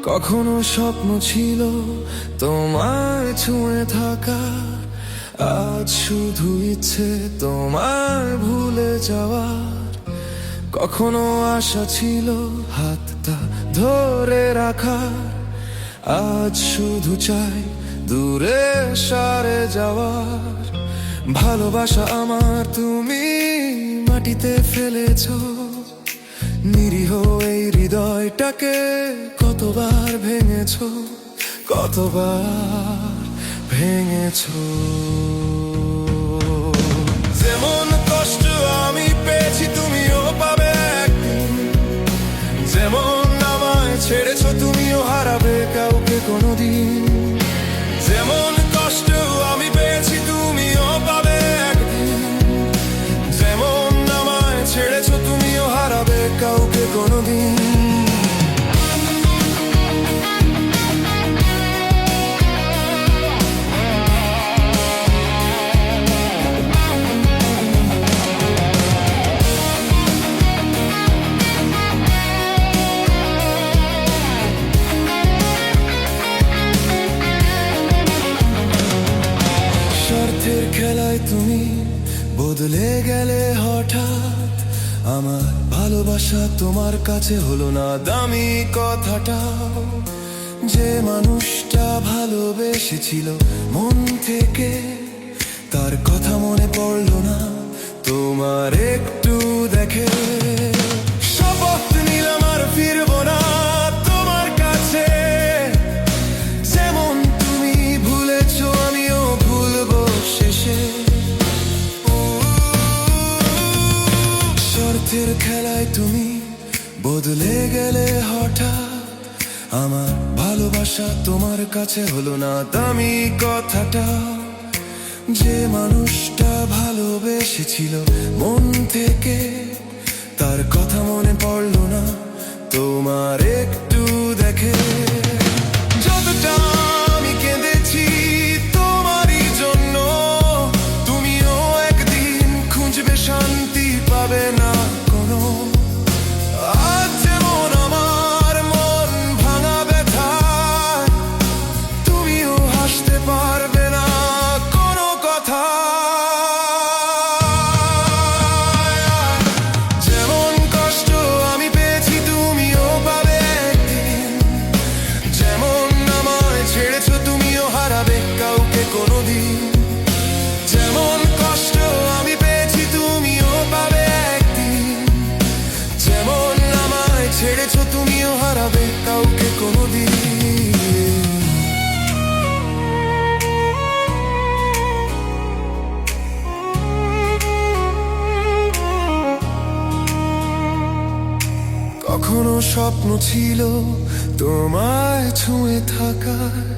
কখনো স্বপ্ন ছিল তোমায় ছুঁয়ে থাকা, আজ শুধু ইচ্ছে তোমায় ভুলে যাওয়ার। কখনো আশা ছিল হাতটা ধরে রাখার, আজ শুধু চাই দূরে সরে যাওয়ার। ভালোবাসা আমার তুমি মাটিতে ফেলেছো, নিরীহ এই হৃদয়টাকে কতবার ভেঙেছো, কতবার ভেঙেছো। যেমন কষ্ট আমি পেয়েছি তুমিও পাবে একদিন, যেমন আমায় ছেড়েছো তুমিও হারাবে কাউকে কোনোদিন। যেমন কষ্ট আমি পেয়েছি তুমিও পাবে একদিন, যেমন আমায় ছেড়েছো তুমিও হারাবে কাউকে কোনোদিন। স্বার্থের খেলায় তুমি বদলে গেলে হঠাৎ, আমার ভালোবাসা তোমার কাছে হলো না দামি কথাটাও। যে মানুষটা ভালোবেসেছিল মন থেকে, তার কথা মনে পড়লো না তোমার একটু দেখে। শপথ নিলাম আর ফিরবো না তোমার কাছে, যেমন তুমি ভুলেছো আমিও ভুলবো শেষে। স্বার্থের খেলায় তুমি বদলে গেলে হঠাৎ, আমার ভালোবাসা তোমার কাছে হলো না দামি কথাটা। যে মানুষটা ভালোবেসেছিল মন থেকে, তার কথা মনে পড়লো না তোমার একটু দেখে। যতটা আমি কেঁদেছি তোমারই জন্য, তুমিও একদিন খুঁজবে শান্তি পাবে না কোনো। আজ যেমন আমার মন ভাঙা ব্যথায়, তুমিও হাসতে পারবে না কোনো কথা। যেমন কষ্ট আমি পেয়েছি তুমিও পাবে একদিন, যেমন আমায় ছেড়েছো তুমিও হারাবে কাউকে কোনোদিন। যেমন কষ্ট আমি পেয়েছি তুমিও পাবে একদিন, যেমন আমায় ছেড়েছো তুমিও হারাবে কাউকে কোনোদিন। কখনো স্বপ্ন ছিল তোমায় ছুঁয়ে থাকার,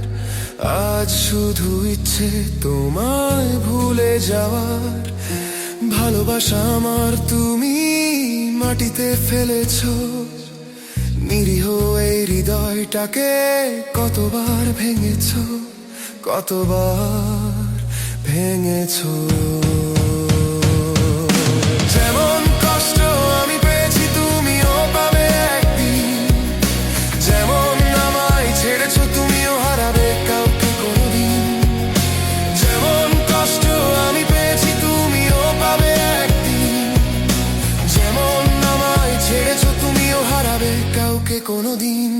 আজ শুধু ইচ্ছে তোমায় ভুলে যাওয়ার। ভালোবাসা আমার তুমি মাটিতে ফেলেছো, নিরীহ এই হৃদয়টাকে কতবার ভেঙেছো, কতবার ভেঙেছো। যেমন কষ্ট আমি পেয়েছি তুমিও পাবে একদিন, যেমন আমায় ছেড়েছো তুমিও হারাবে কাউকে কোনোদিন। যেমন কষ্ট আমি পেয়েছি তুমিও পাবে একদিন, যেমন আমায় ছেড়েছো তুমিও হারাবে কাউকে কোনোদিন।